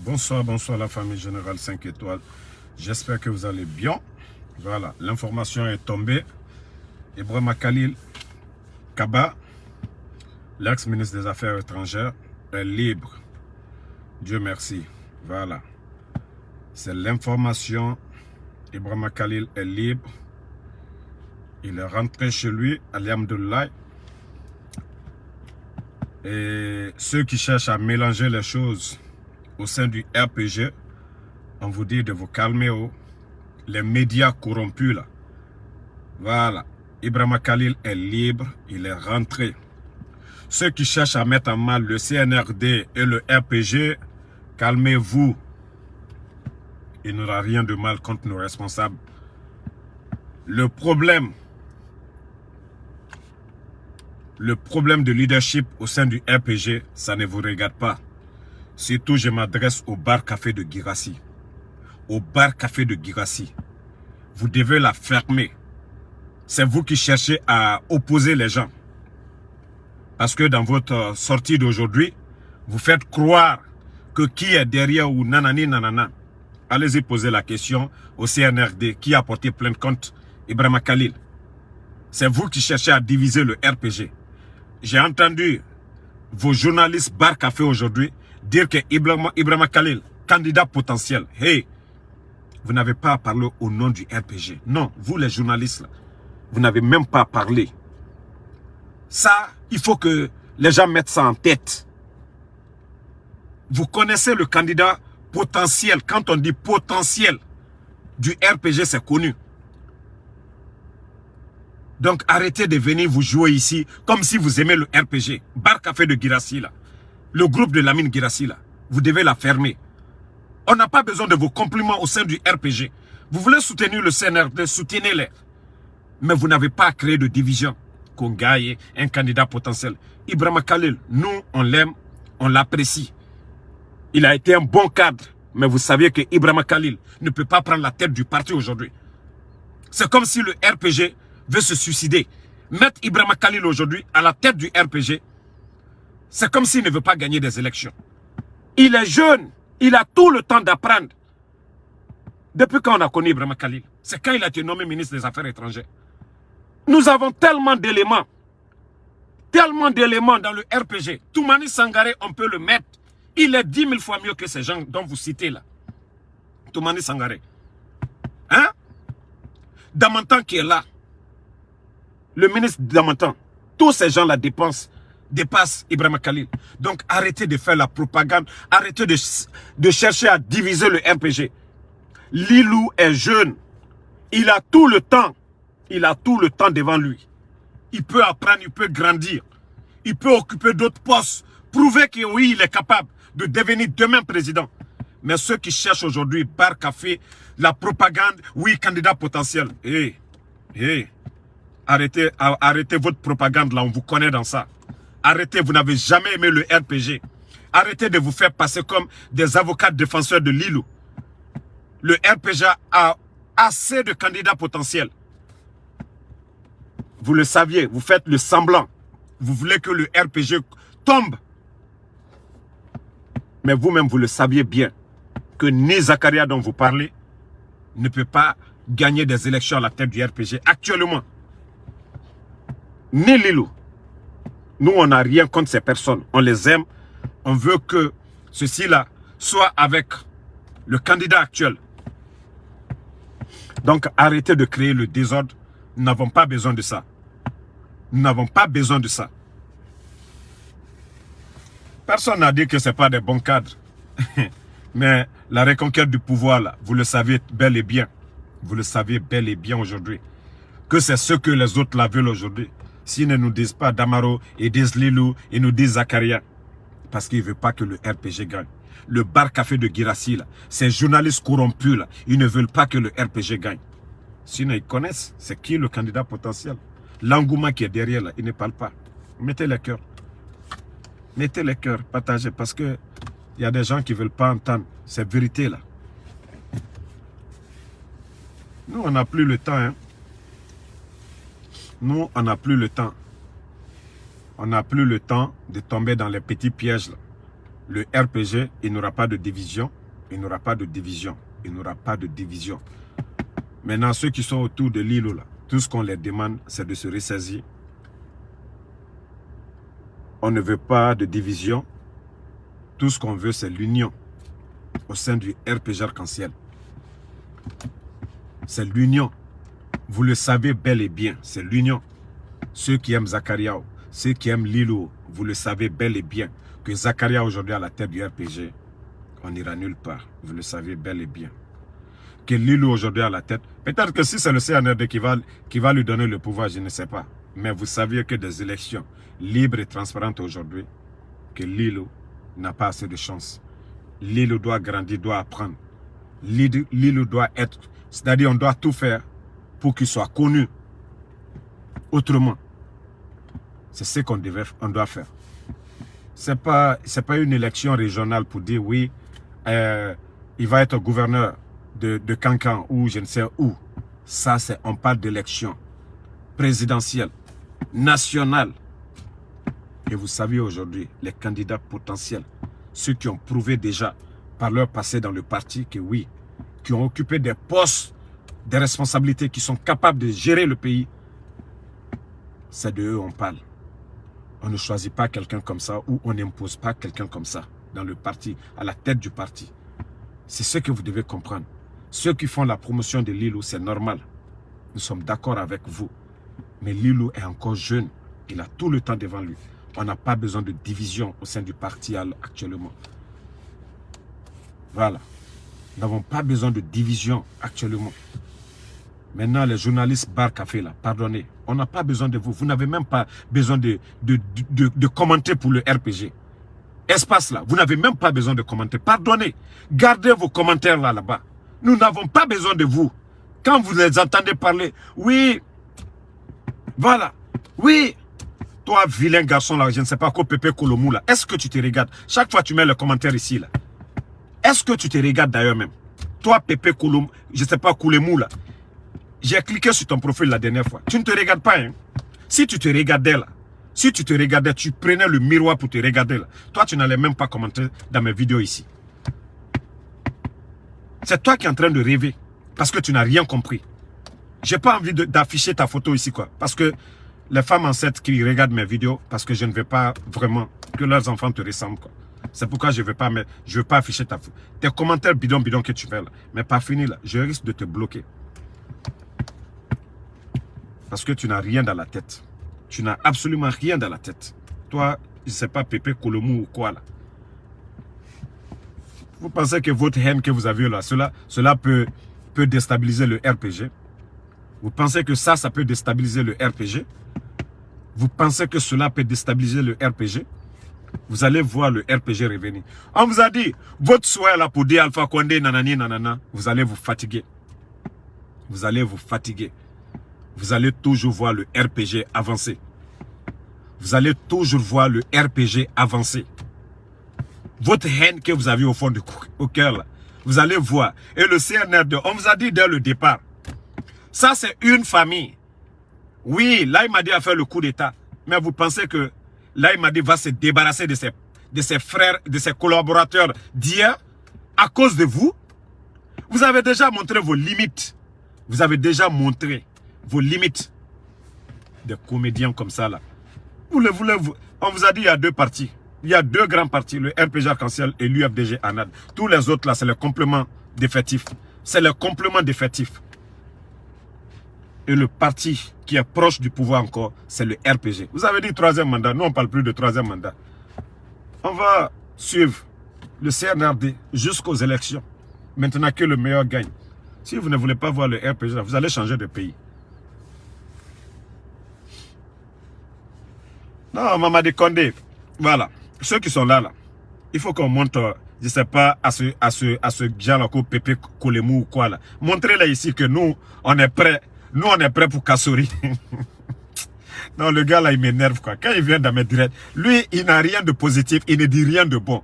Bonsoir la famille Générale 5 étoiles. J'espère que vous allez bien. Voilà, l'information est tombée. Ibrahima Khalil Kaba, l'ex-ministre des Affaires étrangères, est libre. Dieu merci. Voilà. C'est l'information. Ibrahima Khalil est libre. Il est rentré chez lui, alhamdoulilah. Et ceux qui cherchent à mélanger les choses au sein du RPG, on vous dit de vous calmer. Les médias corrompus là. Voilà. Ibrahima Khalil est libre, il est rentré. Ceux qui cherchent à mettre en mal le CNRD et le RPG, calmez-vous. Il n'y aura rien de mal contre nos responsables. Le problème de leadership au sein du RPG, ça ne vous regarde pas. Surtout, je m'adresse au bar café de Guirassy. Au bar café de Guirassy. Vous devez la fermer. C'est vous qui cherchez à opposer les gens. Parce que dans votre sortie d'aujourd'hui, vous faites croire que qui est derrière ou nanani nanana. Allez-y poser la question au CNRD qui a porté plainte contre Ibrahima Khalil. C'est vous qui cherchez à diviser le RPG. J'ai entendu vos journalistes bar café aujourd'hui dire que Ibrahima Khalil, candidat potentiel. Hey, vous n'avez pas à parler au nom du RPG. Non, vous les journalistes, là, vous n'avez même pas parlé. Ça, il faut que les gens mettent ça en tête. Vous connaissez le candidat potentiel. Quand on dit potentiel du RPG, c'est connu. Donc arrêtez de venir vous jouer ici comme si vous aimez le RPG. Bar café de Guirassy là. Le groupe de Lamine Guirassy là. Vous devez la fermer. On n'a pas besoin de vos compliments au sein du RPG. Vous voulez soutenir le CNRD, soutenez-les. Mais vous n'avez pas à créer de division. Qu'on gagne un candidat potentiel. Ibrahima Khalil, nous on l'aime, on l'apprécie. Il a été un bon cadre. Mais vous saviez que Ibrahima Khalil ne peut pas prendre la tête du parti aujourd'hui. C'est comme si le RPG veut se suicider. Mettre Ibrahima Khalil aujourd'hui à la tête du RPG, c'est comme s'il ne veut pas gagner des élections. Il est jeune, il a tout le temps d'apprendre. Depuis quand on a connu Ibrahima Khalil? C'est quand il a été nommé ministre des Affaires étrangères. Nous avons tellement d'éléments dans le RPG. Toumani Sangaré, on peut le mettre. Il est 10 000 fois mieux que ces gens dont vous citez là. Toumani Sangaré. Hein? Damantan qui est là. Le ministre Damantan. Tous ces gens-là dépassent Ibrahima Khalil. Donc arrêtez de faire la propagande. Arrêtez de chercher à diviser le RPG. Lilou est jeune. Il a tout le temps. Il a tout le temps devant lui. Il peut apprendre, il peut grandir. Il peut occuper d'autres postes. Prouver que oui, il est capable de devenir demain président. Mais ceux qui cherchent aujourd'hui, bar café, la propagande, oui, candidat potentiel. Arrêtez votre propagande là, on vous connaît dans ça. Arrêtez, vous n'avez jamais aimé le RPG. Arrêtez de vous faire passer comme des avocats défenseurs de Lilou. Le RPG a assez de candidats potentiels. Vous le saviez, vous faites le semblant. Vous voulez que le RPG tombe. Mais vous-même, vous le saviez bien que ni Zakaria dont vous parlez ne peut pas gagner des élections à la tête du RPG actuellement. Ni Lilou. Nous, on n'a rien contre ces personnes. On les aime. On veut que ceci-là soit avec le candidat actuel. Donc, arrêtez de créer le désordre. Nous n'avons pas besoin de ça. Nous n'avons pas besoin de ça. Personne n'a dit que ce n'est pas des bons cadres. Mais la reconquête du pouvoir, là, vous le savez bel et bien. Vous le savez bel et bien aujourd'hui. Que c'est ce que les autres la veulent aujourd'hui. S'ils ne nous disent pas Damaro, ils disent Lilou, ils nous disent Zakaria. Parce qu'ils ne veulent pas que le RPG gagne. Le bar café de Guirassy, là, ces journalistes corrompus, là, ils ne veulent pas que le RPG gagne. Sinon, ils connaissent c'est qui le candidat potentiel. L'engouement qui est derrière, là, ils ne parlent pas. Mettez les cœurs. Mettez les cœurs, partagez. Parce que il y a des gens qui ne veulent pas entendre cette vérité-là. Nous, on n'a plus le temps. Hein. Nous, on n'a plus le temps. On n'a plus le temps de tomber dans les petits pièges. Là. Le RPG, il n'aura pas de division. Il n'aura pas de division. Il n'aura pas de division. Maintenant, ceux qui sont autour de l'îlot, là, tout ce qu'on leur demande, c'est de se ressaisir. On ne veut pas de division. Tout ce qu'on veut, c'est l'union au sein du RPG Arc-en-Ciel. C'est l'union. Vous le savez bel et bien, c'est l'union. Ceux qui aiment Zakaria, ceux qui aiment Lilo, vous le savez bel et bien que Zakaria aujourd'hui à la tête du RPG, on n'ira nulle part. Vous le savez bel et bien. Que Lilo aujourd'hui à la tête, peut-être que si c'est le CNRD qui va lui donner le pouvoir, je ne sais pas. Mais vous saviez que des élections libres et transparentes aujourd'hui, que Lilo n'a pas assez de chance. Lilo doit grandir, doit apprendre. Lilo doit être, c'est-à-dire on doit tout faire pour qu'il soit connu. Autrement, c'est ce qu'on doit faire. C'est pas une élection régionale pour dire oui, il va être gouverneur de Cancan ou je ne sais où. Ça, on parle d'élection présidentielle, nationale. Et vous savez aujourd'hui, les candidats potentiels, ceux qui ont prouvé déjà par leur passé dans le parti que oui, qui ont occupé des postes, des responsabilités, qui sont capables de gérer le pays, c'est de eux on parle. On ne choisit pas quelqu'un comme ça ou on n'impose pas quelqu'un comme ça dans le parti, à la tête du parti. C'est ce que vous devez comprendre. Ceux qui font la promotion de Lilo, c'est normal. Nous sommes d'accord avec vous. Mais Lilo est encore jeune. Il a tout le temps devant lui. On n'a pas besoin de division au sein du parti actuellement. Voilà. Nous n'avons pas besoin de division actuellement. Maintenant, les journalistes bar café là, pardonnez, on n'a pas besoin de vous. Vous n'avez même pas besoin de commenter pour le RPG. Espace là, vous n'avez même pas besoin de commenter. Pardonnez, gardez vos commentaires là-bas. Nous n'avons pas besoin de vous. Quand vous les entendez parler, oui, voilà, oui. Toi, vilain garçon là, je ne sais pas quoi, Pépé Kolomou là, est-ce que tu te regardes? Chaque fois tu mets le commentaire ici là. Est-ce que tu te regardes d'ailleurs même? Toi, Pépé Kolomou, je ne sais pas, Kolomou là. J'ai cliqué sur ton profil la dernière fois. Tu ne te regardes pas, hein? Si tu te regardais là, si tu te regardais, tu prenais le miroir pour te regarder là. Toi, tu n'allais même pas commenter dans mes vidéos ici. C'est toi qui es en train de rêver parce que tu n'as rien compris. J'ai pas envie d'afficher ta photo ici, quoi. Parce que les femmes enceintes qui regardent mes vidéos, parce que je ne veux pas vraiment que leurs enfants te ressemblent, quoi. C'est pourquoi je ne veux pas afficher ta photo. Tes commentaires bidon que tu fais là. Mais pas fini là. Je risque de te bloquer. Parce que tu n'as rien dans la tête. Tu n'as absolument rien dans la tête. Toi, je ne sais pas, Pépé Kolomou ou quoi là. Vous pensez que votre haine que vous avez là, cela peut déstabiliser le RPG? Vous pensez que ça peut déstabiliser le RPG? Vous pensez que cela peut déstabiliser le RPG? Vous allez voir le RPG revenir. On vous a dit, votre souhait là pour dire Alpha Condé, nanani, nanana, vous allez vous fatiguer. Vous allez vous fatiguer. Vous allez toujours voir le RPG avancer. Vous allez toujours voir le RPG avancer. Votre haine que vous avez au fond du cœur, là, vous allez voir. Et le CNRD, on vous a dit dès le départ, ça c'est une famille. Oui, là il m'a dit à faire le coup d'état. Mais vous pensez que là il m'a dit va se débarrasser de ses frères, de ses collaborateurs d'hier à cause de vous? Vous avez déjà montré vos limites. Vous avez déjà montré vos limites. Des comédiens comme ça là. On vous a dit il y a deux partis. Il y a deux grands partis, le RPG Arc-en-Ciel et l'UFDG ANAD. Tous les autres là, c'est le complément d'effectifs. C'est le complément d'effectifs. Et le parti qui est proche du pouvoir encore, c'est le RPG. Vous avez dit troisième mandat. Nous, on ne parle plus de troisième mandat. On va suivre le CNRD jusqu'aux élections. Maintenant que le meilleur gagne. Si vous ne voulez pas voir le RPG, vous allez changer de pays. Non, Mamadi Condé, voilà. Ceux qui sont là, il faut qu'on montre, je ne sais pas, à ce genre-là, Pépé Kolomou ou quoi là. Montrez-les ici que nous, on est prêts. Nous, on est prêts pour Kassori. Non, le gars là, il m'énerve quoi. Quand il vient dans mes directs, lui, il n'a rien de positif, il ne dit rien de bon.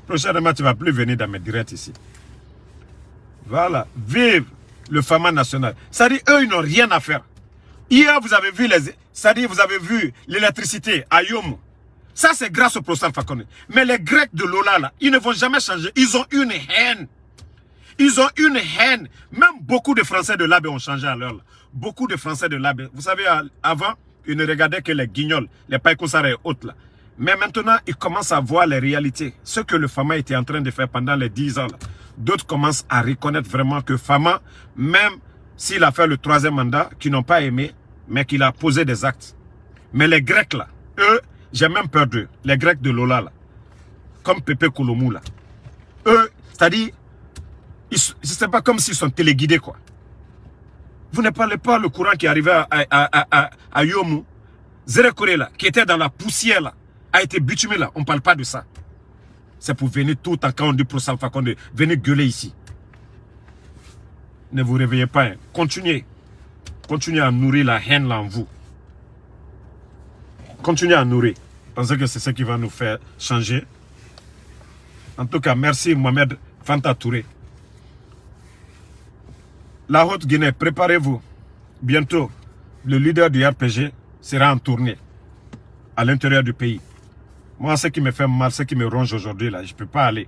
Prochainement, tu ne vas plus venir dans mes directs ici. Voilà. Vive le Fama national. Ça dit, eux, ils n'ont rien à faire. Hier, vous avez vu vous avez vu l'électricité à Yomo. Ça, c'est grâce au professeur Fakonde. Mais les Grecs de Lola, là, ils ne vont jamais changer. Ils ont une haine. Ils ont une haine. Même beaucoup de Français de l'Abbé ont changé à l'heure. Beaucoup de Français de l'Abbé. Vous savez, avant, ils ne regardaient que les guignols, les païkoussards et autres. Là. Mais maintenant, ils commencent à voir les réalités. Ce que le Fama était en train de faire pendant les 10 ans. D'autres commencent à reconnaître vraiment que Fama, même s'il a fait le 3e mandat, qu'ils n'ont pas aimé, mais qu'il a posé des actes. Mais les Grecs, là, eux, j'ai même peur d'eux. Les Grecs de Lola, là, comme Pépé Kouloumou, là. Eux, c'est-à-dire, c'est pas comme s'ils sont téléguidés, quoi. Vous ne parlez pas le courant qui arrivait à Yomu. Zérekore, là, qui était dans la poussière, là, a été bitumé, là. On ne parle pas de ça. C'est pour venir tout le temps, quand on dit pro Alpha Condé, venez gueuler ici. Ne vous réveillez pas. Hein. Continuez. Continuez à nourrir la haine, là, en vous. Continuez à nourrir. Pensez que c'est ce qui va nous faire changer. En tout cas, merci Mohamed Fanta Touré. La Haute-Guinée, préparez-vous. Bientôt, le leader du RPG sera en tournée à l'intérieur du pays. Moi, ce qui me fait mal, ce qui me ronge aujourd'hui, là, je ne peux pas aller.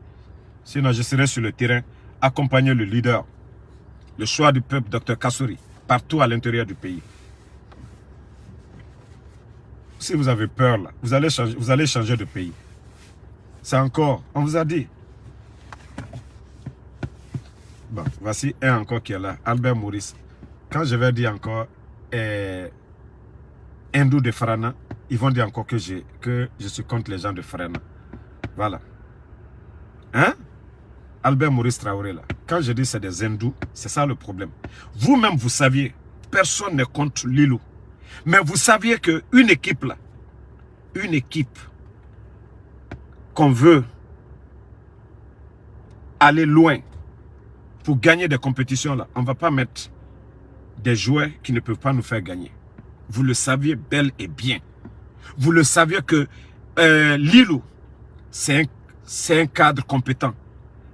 Sinon, je serai sur le terrain, accompagner le leader, le choix du peuple, Dr Kassouri, partout à l'intérieur du pays. Si vous avez peur, là, vous allez changer de pays. C'est encore, on vous a dit. Bon, voici un encore qui est là, Albert Maurice. Quand je vais dire encore hindou de Farana, ils vont dire encore que je suis contre les gens de Farana. Voilà. Hein? Albert Maurice Traoré, là. Quand je dis c'est des hindous, c'est ça le problème. Vous-même, vous saviez, personne n'est contre Lilou. Mais vous saviez qu'une équipe, là, une équipe qu'on veut aller loin pour gagner des compétitions, là, on ne va pas mettre des joueurs qui ne peuvent pas nous faire gagner. Vous le saviez bel et bien. Vous le saviez que Lilou, c'est un cadre compétent,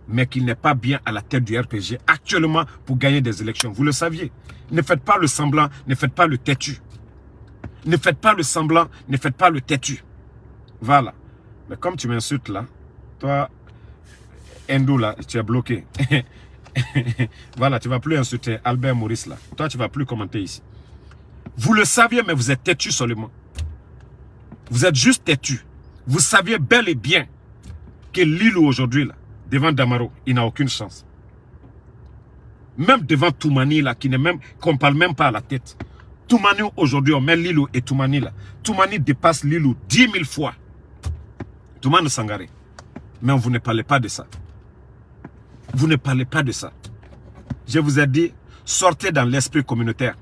mais qu'il n'est pas bien à la tête du RPG actuellement pour gagner des élections. Vous le saviez. Ne faites pas le semblant, ne faites pas le têtu. Ne faites pas le semblant, ne faites pas le têtu. Voilà. Mais comme tu m'insultes là, toi, Hindou là, tu es bloqué. Voilà, tu ne vas plus insulter Albert Maurice là. Toi, tu ne vas plus commenter ici. Vous le saviez, mais vous êtes têtu seulement. Vous êtes juste têtu. Vous saviez bel et bien que Lilou aujourd'hui, là, devant Damaro, il n'a aucune chance. Même devant Toumani, là, qu'on ne parle même pas à la tête. Toumani, aujourd'hui, on met Lilou et Toumani, là. Toumani dépasse Lilou 10 000 fois. Toumani Sangaré. Mais vous ne parlez pas de ça. Vous ne parlez pas de ça. Je vous ai dit, sortez dans l'esprit communautaire.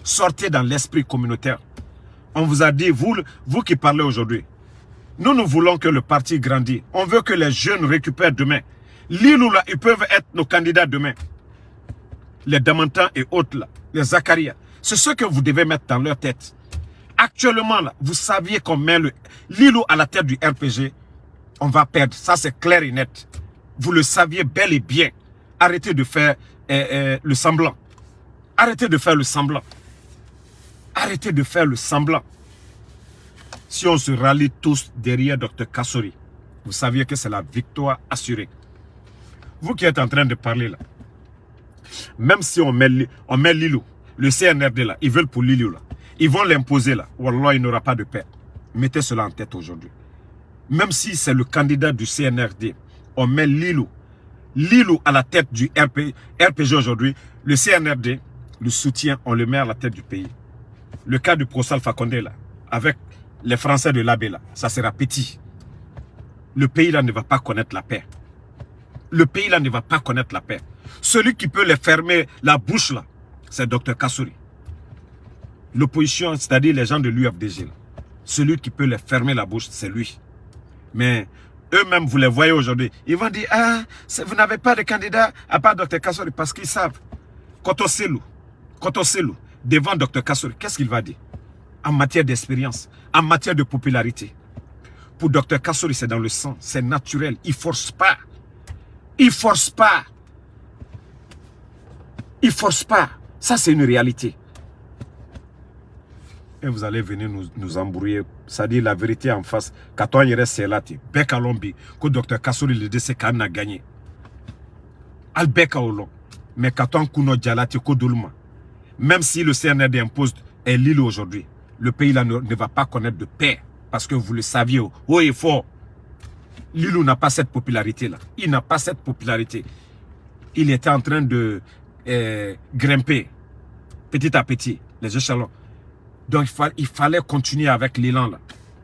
Sortez dans l'esprit communautaire. On vous a dit, vous qui parlez aujourd'hui, nous voulons que le parti grandisse. On veut que les jeunes récupèrent demain. Lilou, là, ils peuvent être nos candidats demain. Les Damantans et autres, là, les Zakaria. C'est ce que vous devez mettre dans leur tête. Actuellement, là, vous saviez qu'on met Lilou à la tête du RPG, on va perdre. Ça, c'est clair et net. Vous le saviez bel et bien. Arrêtez de faire le semblant. Arrêtez de faire le semblant. Arrêtez de faire le semblant. Si on se rallie tous derrière Dr Kassouri, vous saviez que c'est la victoire assurée. Vous qui êtes en train de parler là, même si on met Lilou, le CNRD là, ils veulent pour Lilou là, ils vont l'imposer là, wallah, il n'aura pas de paix. Mettez cela en tête aujourd'hui. Même si c'est le candidat du CNRD, on met Lilou à la tête du RPG aujourd'hui, le CNRD, le soutien, on le met à la tête du pays. Le cas du Pro Alpha Condé là, avec les Français de l'Abbé là, ça sera petit. Le pays là ne va pas connaître la paix. Le pays là ne va pas connaître la paix. Celui qui peut les fermer la bouche là, c'est Dr Kassouri. L'opposition, c'est-à-dire les gens de l'UFDG là, celui qui peut les fermer la bouche, c'est lui. Mais eux-mêmes, vous les voyez aujourd'hui, ils vont dire, ah, vous n'avez pas de candidat à part Dr Kassouri, parce qu'ils savent. Kotoselou, devant Dr Kassouri, qu'est-ce qu'il va dire? En matière d'expérience, en matière de popularité. Pour Dr Kassouri, c'est dans le sang, c'est naturel, il ne force pas. Il ne force pas. Il ne force pas. Ça, c'est une réalité. Et vous allez venir nous embrouiller ça dit la vérité en face. Quand on y reste, c'est là, Beka Lombi, que Dr Kassori le décès qu'on a gagné. Al Beka Olon. Mais quand on kuno Djalati Kodulma, même si le CNRD impose l'île aujourd'hui, le pays là ne va pas connaître de paix. Parce que vous le saviez, haut et fort. Lilou n'a pas cette popularité-là. Il n'a pas cette popularité. Il était en train de grimper petit à petit les échelons. Donc il fallait continuer avec l'élan là.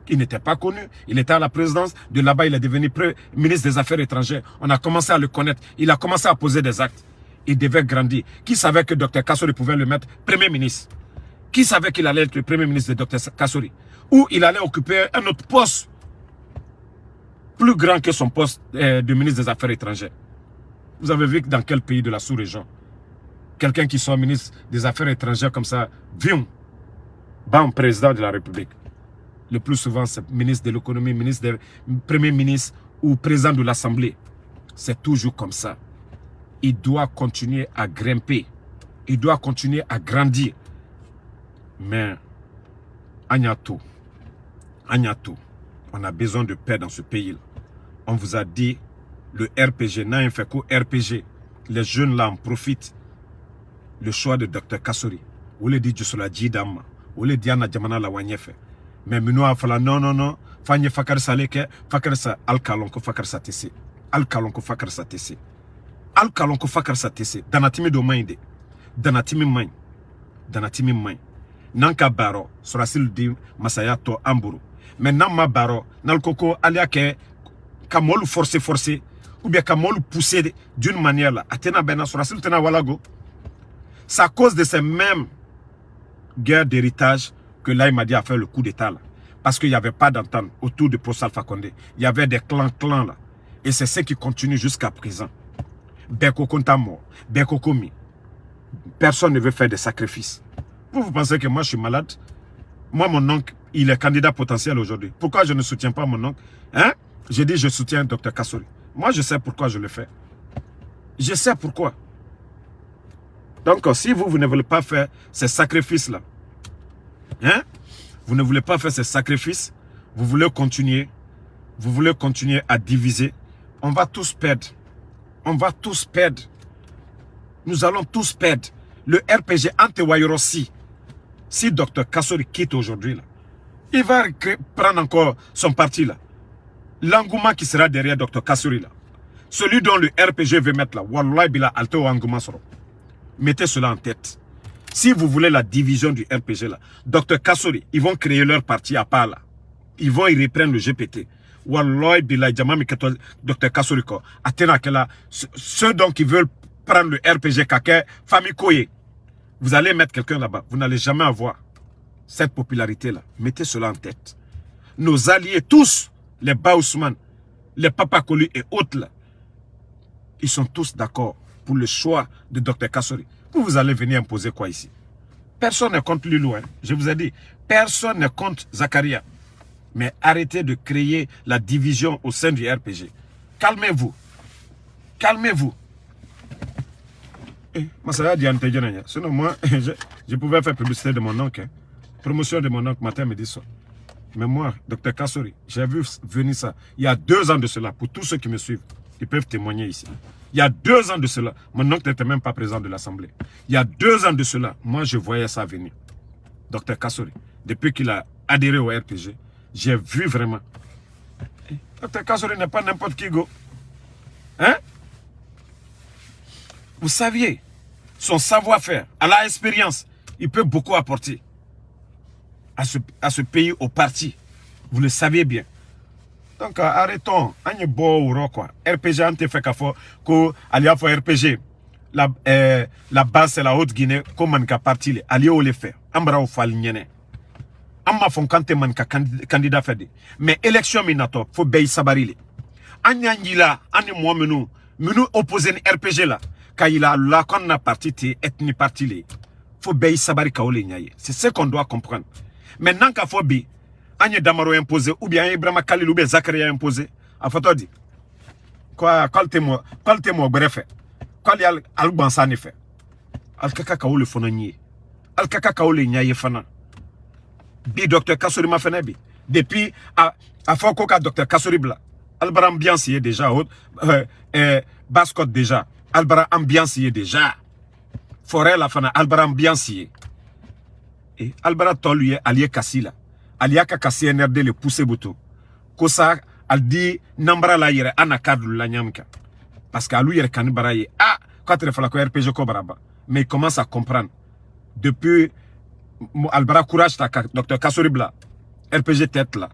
Il n'était pas connu. Il était à la présidence. De là-bas, il est devenu ministre des Affaires étrangères. On a commencé à le connaître. Il a commencé à poser des actes. Il devait grandir. Qui savait que Dr Kassori pouvait le mettre Premier ministre? Qui savait qu'il allait être le Premier ministre de Dr Kassori? Ou il allait occuper un autre poste plus grand que son poste de ministre des Affaires étrangères. Vous avez vu que dans quel pays de la sous-région, quelqu'un qui soit ministre des Affaires étrangères comme ça, vient, bam, président de la République. Le plus souvent, c'est ministre de l'économie, Premier ministre ou président de l'Assemblée. C'est toujours comme ça. Il doit continuer à grimper. Il doit continuer à grandir. Mais, Agnato, on a besoin de paix dans ce pays-là. On vous a dit, le RPG, n'a fait qu'au RPG. Les jeunes là en profitent. Le choix de Dr Kassori. Vous le dites, je suis la Djidama. Vous le dites, Anna Djamana la Wanyefe. Mais nous avons fait non. Fanye fakar saleke, fakar sa alkalonko fakar sa tese. Alkalonko fakar sa tese. Alkalonko fakar sa tese. Danatimi do mainde. Danatimi main. Nanka baro, sorasil di masaya to amburu. Mais nan ma baro, nal koko alia ke kamolu forcer, ou bien kamolu pousser d'une manière là. Atena bena sorasil tena walago. C'est à cause de ces mêmes guerres d'héritage que l'Aïmadi a fait le coup d'état là. Parce qu'il n'y avait pas d'entente autour de Pros Alpha Condé. Il y avait des clans là. Et c'est ce qui continue jusqu'à présent. Beko Kontamo, Beko Komi. Personne ne veut faire des sacrifices. Vous pensez que moi je suis malade? Moi, mon oncle, il est candidat potentiel aujourd'hui. Pourquoi je ne soutiens pas mon oncle? Hein? J'ai dit je soutiens Dr Kassori. Moi, je sais pourquoi je le fais. Je sais pourquoi. Donc, si vous ne voulez pas faire ces sacrifices-là, hein? Vous ne voulez pas faire ces sacrifices, vous voulez continuer à diviser, on va tous perdre. On va tous perdre. Nous allons tous perdre. Le RPG Antewayorosi, si Dr Kassori quitte aujourd'hui, il va prendre encore son parti là. L'engouement qui sera derrière Dr Kassori là. Celui dont le RPG veut mettre là. Wallahi bila alto engouement sera. Mettez cela en tête. Si vous voulez la division du RPG là, Dr Kassori, ils vont créer leur parti à part là. Ils vont y reprendre le GPT. Wallahi bila jamami Dr Kassori ko. Atena kela. Ceux donc qui veulent prendre le RPG kake, famille Koye. Vous allez mettre quelqu'un là-bas. Vous n'allez jamais avoir cette popularité-là. Mettez cela en tête. Nos alliés, tous, les Baousman, les Papakoli et autres, là, ils sont tous d'accord pour le choix de Dr Kassori. Vous allez venir imposer quoi ici? Personne n'est contre Lilou. Hein. Je vous ai dit, personne n'est contre Zakaria. Mais arrêtez de créer la division au sein du RPG. Calmez-vous. Calmez-vous. Sinon, moi, je pouvais faire publicité de mon oncle. Hein. Promotion de mon oncle matin, midi, soir. Mais moi, Dr Kassori, j'ai vu venir ça. Il y a 2 ans de cela, pour tous ceux qui me suivent, ils peuvent témoigner ici. Il y a 2 ans de cela, mon oncle n'était même pas président de l'Assemblée. Il y a 2 ans de cela, moi, je voyais ça venir. Dr Kassori, depuis qu'il a adhéré au RPG, j'ai vu vraiment. Dr Kassori n'est pas n'importe qui, go. Hein? Vous saviez, son savoir-faire, à la expérience, il peut beaucoup apporter à ce pays, au parti. Vous le saviez bien. Donc, arrêtons. RPG, ante fait qu'au alia for RPG. La base, c'est la Haute-Guinée. Comment on parti, allié au le faire. Ambra au falniene. Amma fon kante man ka candidat fait. Mais élection minato, faut bay sabarili. Anyangila, ani moi menu opposé RPG là. Kaila la qu'on a parti ethnie parti les. Faut bay sabari kaole nyaye. C'est ce qu'on doit comprendre. Maintenant qu'à Fobi, Agne Damaro imposé, ou bien Ibrahima Khalil, ou bien Zakaria imposé, à photo dit. Quoi, caltez-moi, bref. Quand il y a Al-Bansani fait. Al-Kaka Kaole le fonanier. Al-Kaka Kaole nyaye fana. Bi Dr Kassori ma fenebi. Depuis, à Fokoka, Dr. Kassoribla, Albara ambiance y est déjà, Bascotte déjà, Albara ambiance y est déjà, Forêt la fana, Albara ambiance y est. Et Albara Tolu allié Kassila, Aliaka Kassi NRD le pousser bouton. Kosa, al dit, Nambra la yere, Anakadou la nyamka. Parce qu'à lui, il y a quand il faut la RPG Kobaraba. Mais il commence à comprendre. Depuis Albara Courage, Dr. Kassoribla, RPG tête là,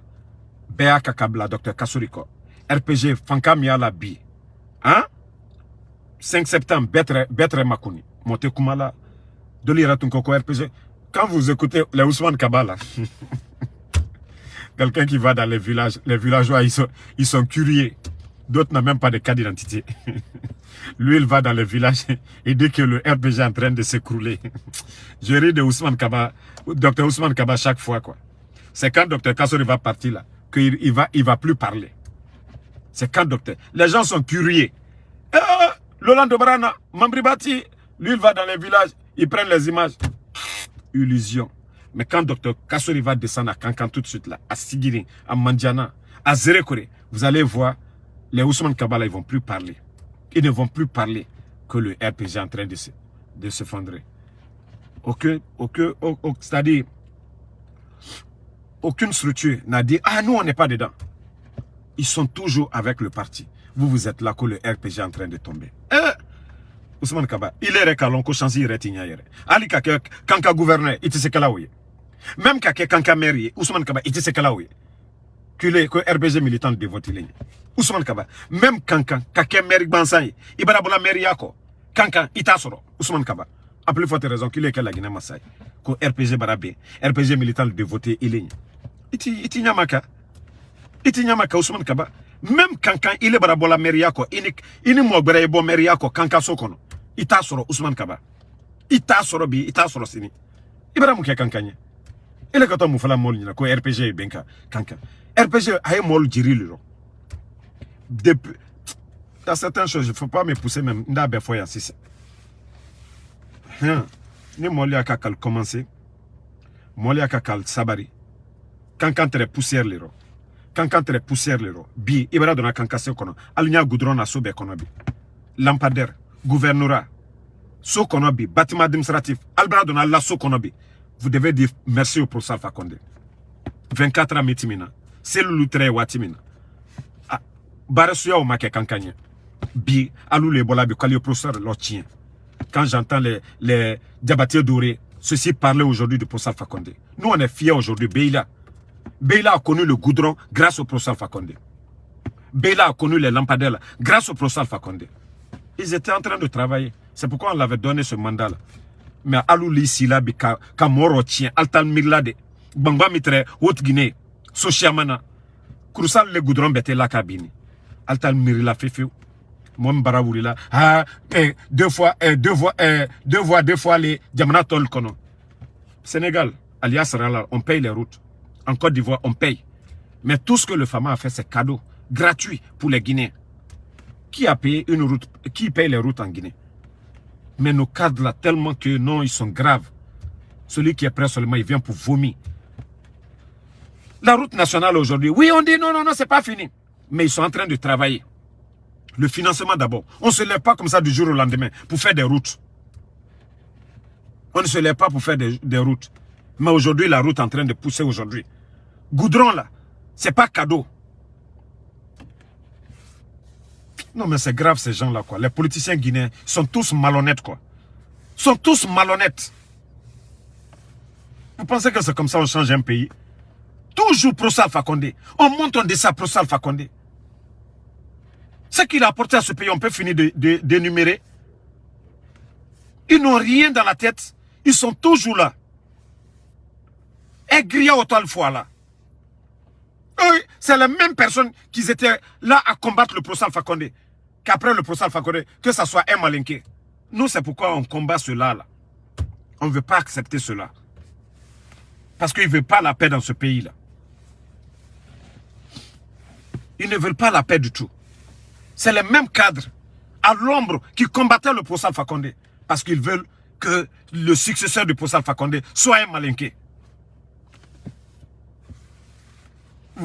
Béa Kakabla, Dr. Kassoriko, RPG Fankamia la bi. Hein? 5 septembre, Betre Makouni, Monte Kumala, Doliratunko RPG. Quand vous écoutez les Ousmane Kabala, quelqu'un qui va dans les villageois, ils sont curieux. D'autres n'ont même pas de carte d'identité. Lui, il va dans les villages et dit que le RPG est en train de s'écrouler. Je ris de Ousmane Kaba, Dr. Ousmane Kaba chaque fois, quoi. C'est quand Dr. Kassori va partir là, qu'il va plus parler. C'est quand Dr. Les gens sont curieux. Lolan de Barana, Mambribati, lui, il va dans les villages, ils prennent les images. Illusion. Mais quand Dr. Kassori va descendre à Kankan tout de suite là, à Sigirin, à Mandiana, à Zerekore, vous allez voir, les Ousmane Kabala, ils ne vont plus parler. Ils ne vont plus parler que le RPG est en train de s'effondrer. C'est-à-dire, aucune structure n'a dit, ah, nous, on n'est pas dedans. Ils sont toujours avec le parti. Vous êtes là que le RPG est en train de tomber. Ousmane Kaba, il est recalon, que chansi il est Ali kake, kanka gouverneur, il te là où même kake kanka maire, Ousmane Kaba, il te là où que RBG militant de vote Ousmane Kaba, même kankan, kake maire Bansaï, Ibarabola maire yako, kankan, itasoro, Ousmane Kaba. A plus forte raison qu'il est que la Guinée Massai, que RPG Barabé, RPG militant de voter il est. Iti nyamaka Ousmane Kaba. Même kankan il est barabola maire yako, ini mo gbere bo maire yako kanka sokono. Itasoro Ousmane Kaba. Itasoro sini. Ibaramu ke kankanye. Il est quand on moufala mol ni ko RPG benka kanka. RPG aye mol jirilo. Depuis dans certaines choses, il ne faut pas me pousser même ndabe foya si. Ni moli akakal commencer. Moli akakal sabari. Kankan très poussière lero. Kankan très poussière lero. Bi ibara dona kankase kono. Alunya goudron na sobe kono bi. Lampadaire, gouvernorat, so kono bi, bâtiment administratif, albara dona la so kono bi. Vous devez dire merci au professeur Fakonde. 24 ans mitimina. C'est le lutre watimina. Baresuya au make kankanye. Bi alou le bola bi kwali au professeur l'otien. Quand j'entends les diabatiers dorés, ceci parler aujourd'hui du professeur Fakonde. Nous on est fiers aujourd'hui. Beila a connu le goudron grâce au professeur Fakonde. Beila a connu les lampadaires grâce au professeur Fakonde. Ils étaient en train de travailler. C'est pourquoi on l'avait donné ce mandat-là. Mais alou l'ici là, Kamoro tient, Altal Milade, Bamba Mitre, Haute-Guinée, Sochiamana, Koursal le goudron bête la cabine. Altal Mirila Fefe, Mom Baraoulila, deux fois les Diamana Tolkono. Sénégal, alias Rala, on paye les routes. En Côte d'Ivoire, on paye. Mais tout ce que le FAMA a fait, c'est cadeau, gratuit pour les Guinéens. Qui a payé une route, qui paye les routes en Guinée? Mais nos cadres là, tellement que non, ils sont graves. Celui qui est prêt seulement, il vient pour vomir. La route nationale aujourd'hui, oui, on dit non, c'est pas fini. Mais ils sont en train de travailler. Le financement d'abord. On ne se lève pas comme ça du jour au lendemain pour faire des routes. On ne se lève pas pour faire des routes. Mais aujourd'hui, la route est en train de pousser aujourd'hui. Goudron là, c'est pas cadeau. Non, mais c'est grave ces gens-là, quoi. Les politiciens guinéens sont tous malhonnêtes, quoi. Sont tous malhonnêtes. Vous pensez que c'est comme ça on change un pays? Toujours Prossa Fakonde. On monte, on descend Prossa Fakonde. Ce qu'il a apporté à ce pays, on peut finir d'énumérer. Ils n'ont rien dans la tête. Ils sont toujours là. Et grillés autant de fois là. C'est les mêmes personnes qui étaient là à combattre le Prossa Fakonde. Qu'après le Prossa Fakonde, que ça soit un malinqué. Nous, c'est pourquoi on combat cela là. On ne veut pas accepter cela. Parce qu'ils ne veulent pas la paix dans ce pays-là. Ils ne veulent pas la paix du tout. C'est les mêmes cadres à l'ombre qui combattaient le Prossa Fakonde. Parce qu'ils veulent que le successeur du Prossa Fakonde soit un malinqué.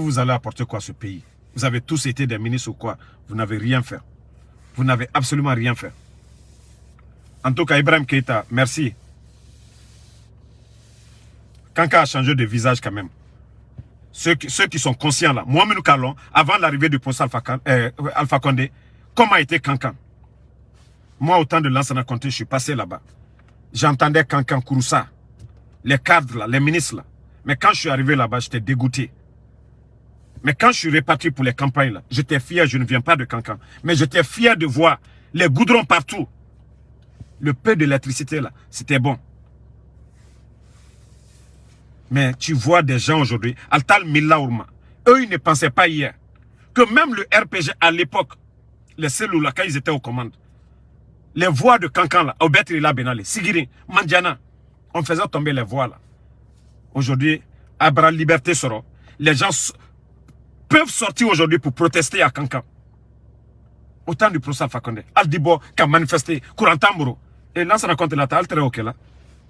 vous allez apporter quoi à ce pays? Vous avez tous été des ministres ou quoi? Vous n'avez rien fait. Vous n'avez absolument rien fait. En tout cas, Ibrahim Keïta, merci. Kankan a changé de visage quand même. Ceux qui sont conscients là. Mohamed Kalon, avant l'arrivée du professeur Alpha Condé, comment était Kankan? Moi, au temps de Lansana Conté, je suis passé là-bas. J'entendais Kankan Kouroussa, les cadres là, les ministres là. Mais quand je suis arrivé là-bas, j'étais dégoûté. Mais quand je suis reparti pour les campagnes là, j'étais fier, je ne viens pas de Kankan. Mais j'étais fier de voir les goudrons partout. Le peu d'électricité là, c'était bon. Mais tu vois des gens aujourd'hui, Altal Milla Ourma, eux ils ne pensaient pas hier que même le RPG à l'époque, les cellules là, quand ils étaient aux commandes, les voix de Kankan là, Obetrila Benale, Sigiri, Mandjana, on faisait tomber les voix là. Aujourd'hui, Abra Liberté Soro, les gens peuvent sortir aujourd'hui pour protester à Kankan. Autant du procès Fakonde. Aldibo qui a manifesté, Kourantamburo. Et là, ça raconte la taille très ok là.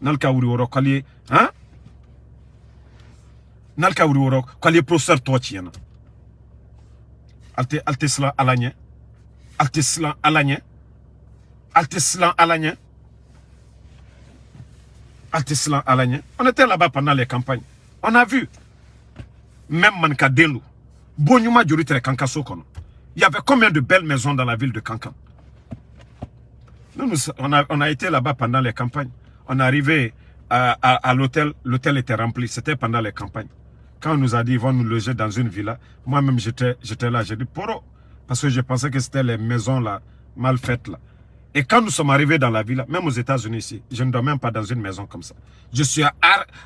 Nalka Urioro, Kali, hein? Nalka Urioro, Kali procès Tochiana. Altesla Alanya. Altesla Alanya. Altesla Alanya. Altesla Alanya. On était là-bas pendant les campagnes. On a vu. Même Mankadelu. Bonyuma Djuritre Kankaso Kono. Il y avait combien de belles maisons dans la ville de Kankan? On a été là-bas pendant les campagnes. On est arrivé à l'hôtel. L'hôtel était rempli. C'était pendant les campagnes. Quand on nous a dit ils vont nous loger dans une villa, moi-même j'étais là. J'ai dit poro. Parce que je pensais que c'était les maisons là, mal faites là. Et quand nous sommes arrivés dans la villa, même aux États-Unis ici, je ne dors même pas dans une maison comme ça. Je suis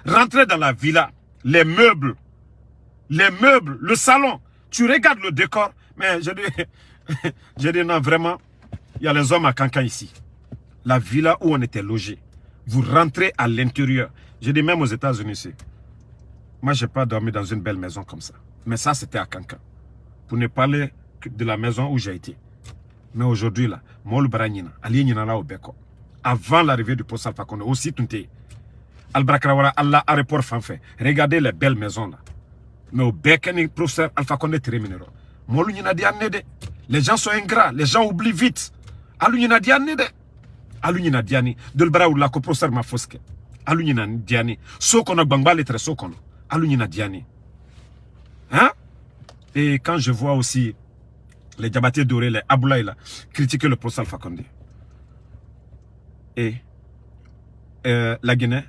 rentré dans la villa. Les meubles, le salon. Tu regardes le décor. Mais je dis non, vraiment, il y a les hommes à Kankan ici. La villa où on était logé. Vous rentrez à l'intérieur. Je dis même aux États-Unis ici. Moi, je n'ai pas dormi dans une belle maison comme ça. Mais ça, c'était à Kankan. Pour ne parler que de la maison où j'ai été. Mais aujourd'hui, là, Mol Baranina, Aliénina au Beko. Avant l'arrivée du poste Alpha Condé, aussi tout est. Al-Brakrawara, Allah, aéroport fanfait. Regardez les belles maisons là. Mais au Bekeni, professeur Alpha Condé, terminero. Les gens sont ingrats, les gens oublient vite. Alunina Diane de Alunina Diani, Delbra ou la coprofesseur Mafoske. Alunina Diani, Sokono Bangbal est Sokono. Alunina Diani. Hein? Et quand je vois aussi les Diabaté dorés, les Aboulaye là, critiquer le professeur Alpha Condé. Et la Guinée,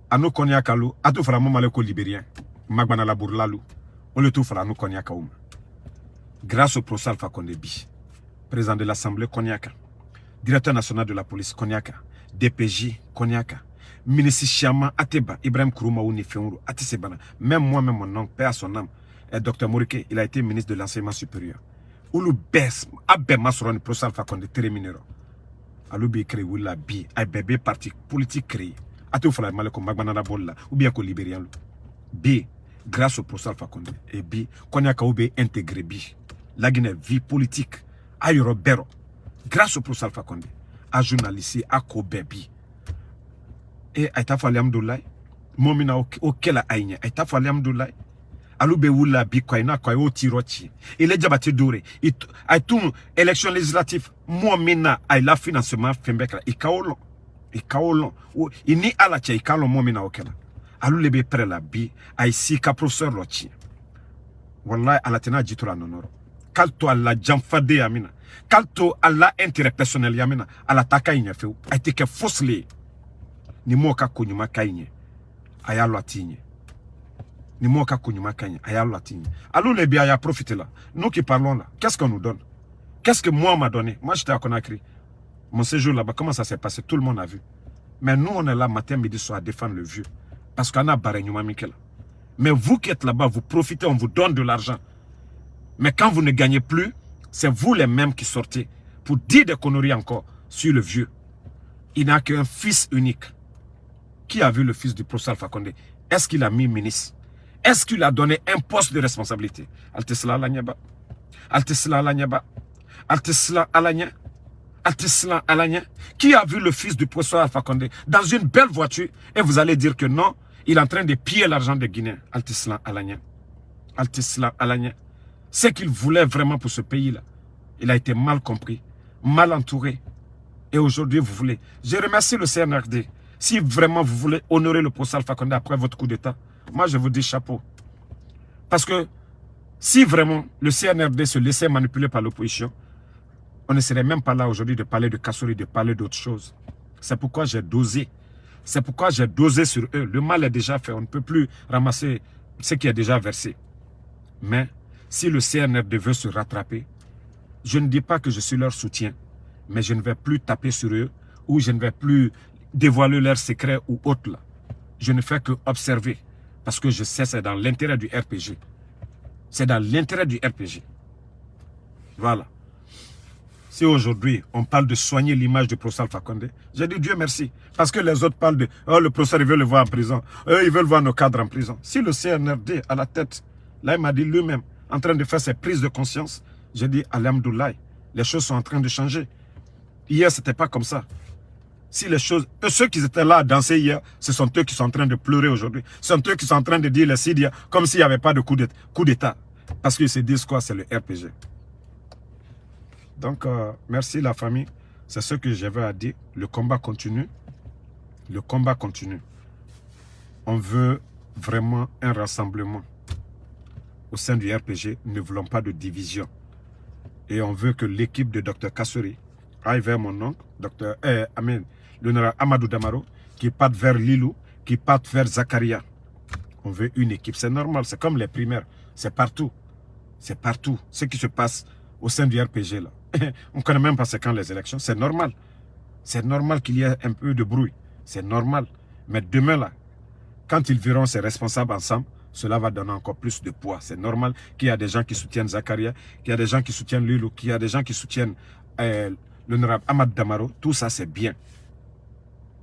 à nous Konyakalu, à tout faire un moment le libérien, Magbana la Bourlalou, on le tout fera à nous Konyakaoum. Grâce au professeur Alpha Condé Bi, président de l'Assemblée Konyaka, directeur national de la police Konyaka, DPJ Konyaka, ministre Chiama Ateba, Ibrahim Kouroumaouni Feourou, Atisebana, même moi-même mon nom, père à son âme, Dr Morike, il a été ministre de l'enseignement supérieur. Oulu Bes, Abbe Masron, professeur Alpha Condé, terminero. Aloubi créé Oula Bi, un bébé parti politique créé. Atou Fala Maleko Magbana Bolla, ou bien qu'au Libérian. B, grâce au professeur Alpha Condé, et B, Konyaka Oube intégré Bi. La Guinée, vie politique, à Yorobero, grâce au professeur Alpha Condé, à journaliste, à Kobebi. Et à Tafali Amdoulaye, Momina Okela Aïne, à Tafali Amdoulaye, à Loubeoula Bikoina, Koyo Tirochi, et les Diabaté Doré, à tout élection législative, Momina, à la financement, Fembekla, et Kaolon, il n'y a la tche, et Kaolon, Momina Okela, à l'Oulebe Prela Bi, à ici, qu'à professeur Lochi. Wallah, à la Tena Jitola Nonoro. Kalto alla jamfade yamina. Kalto alla intérêt personnel yamina. Alla taka inya feu. Aite ke fosle. Ni moka kunyuma kainye. Ayalo atinye. Ni moka kunyuma kainye. Ayalo atinye. Allô les biens, à profiter là. Nous qui parlons là, qu'est-ce qu'on nous donne? Qu'est-ce que moi m'a donné? Moi j'étais à Conakry. Mon séjour là-bas, comment ça s'est passé? Tout le monde a vu. Mais nous on est là matin, midi, soir à défendre le vieux. Parce qu'on a barré Nyuma Mikel. Mais vous qui êtes là-bas, vous profitez, on vous donne de l'argent. Mais quand vous ne gagnez plus, c'est vous les mêmes qui sortez pour dire des conneries encore sur le vieux. Il n'a qu'un fils unique. Qui a vu le fils du professeur Alpha Condé? Est-ce qu'il a mis ministre? Est-ce qu'il a donné un poste de responsabilité? Altesla Alanyaba. Altesla Alanyaba. Altesla Alanya. Altesla Alanya. Qui a vu le fils du professeur Alpha Condé dans une belle voiture et vous allez dire que non, il est en train de piller l'argent des Guinéens? Altesla Alanya. Altisla Alagné, ce qu'il voulait vraiment pour ce pays-là, il a été mal compris, mal entouré. Et aujourd'hui, vous voulez. Je remercie le CNRD. Si vraiment vous voulez honorer le procès Alpha Condé après votre coup d'État, moi je vous dis chapeau. Parce que si vraiment le CNRD se laissait manipuler par l'opposition, on ne serait même pas là aujourd'hui de parler de Kassory, de parler d'autres choses. C'est pourquoi j'ai dosé. C'est pourquoi j'ai dosé sur eux. Le mal est déjà fait. On ne peut plus ramasser ce qui est déjà versé. Mais si le CNRD veut se rattraper, je ne dis pas que je suis leur soutien, mais je ne vais plus taper sur eux ou je ne vais plus dévoiler leurs secrets ou autres là. Je ne fais que observer parce que je sais que c'est dans l'intérêt du RPG. C'est dans l'intérêt du RPG. Voilà. Si aujourd'hui, on parle de soigner l'image du procès Alpha Condé, j'ai dit Dieu merci. Parce que les autres parlent de « Oh, le procès, ils veulent le voir en prison. Eux, ils veulent voir nos cadres en prison. » Si le CNRD à la tête, là, il m'a dit lui-même, en train de faire ses prises de conscience, j'ai dit « Alhamdoulilah, les choses sont en train de changer. » Hier, ce n'était pas comme ça. Si les choses... Ceux qui étaient là à danser hier, ce sont eux qui sont en train de pleurer aujourd'hui. Ce sont eux qui sont en train de dire les Sidia comme s'il n'y avait pas de coup d'État. Parce qu'ils se disent quoi? C'est le RPG. Donc, merci la famille. C'est ce que j'avais à dire. Le combat continue. Le combat continue. On veut vraiment un rassemblement au sein du RPG. Nous ne voulons pas de division. Et on veut que l'équipe de Dr Kassory aille vers mon oncle, l'honorable Amadou Damaro, qui parte vers Lilou, qui parte vers Zakaria. On veut une équipe. C'est normal. C'est comme les primaires. C'est partout. C'est partout. Ce qui se passe au sein du RPG là. On ne connaît même pas c'est quand les élections. C'est normal. C'est normal qu'il y ait un peu de bruit. C'est normal. Mais demain là, quand ils verront ces responsables ensemble, cela va donner encore plus de poids. C'est normal qu'il y a des gens qui soutiennent Zakaria, qu'il y a des gens qui soutiennent Lilou, qu'il y a des gens qui soutiennent l'honorable Ahmad Damaro. Tout ça c'est bien.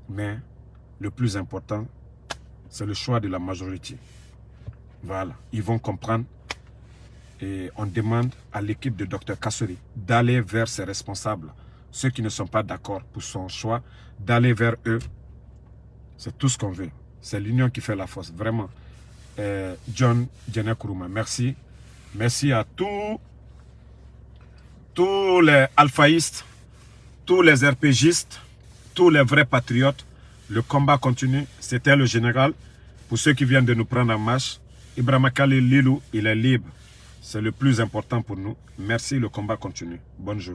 Mais le plus important, c'est le choix de la majorité. Voilà. Ils vont comprendre. Et on demande à l'équipe de Dr Kassory d'aller vers ses responsables. Ceux qui ne sont pas d'accord pour son choix, d'aller vers eux. C'est tout ce qu'on veut. C'est l'union qui fait la force. Vraiment. John Djenekouruma, merci. Merci à tous les alphaïstes, tous les RPGistes, tous les vrais patriotes. Le combat continue. C'était le général. Pour ceux qui viennent de nous prendre en marche, Ibrahima Khalil Lilou, il est libre. C'est le plus important pour nous. Merci, le combat continue. Bonne journée.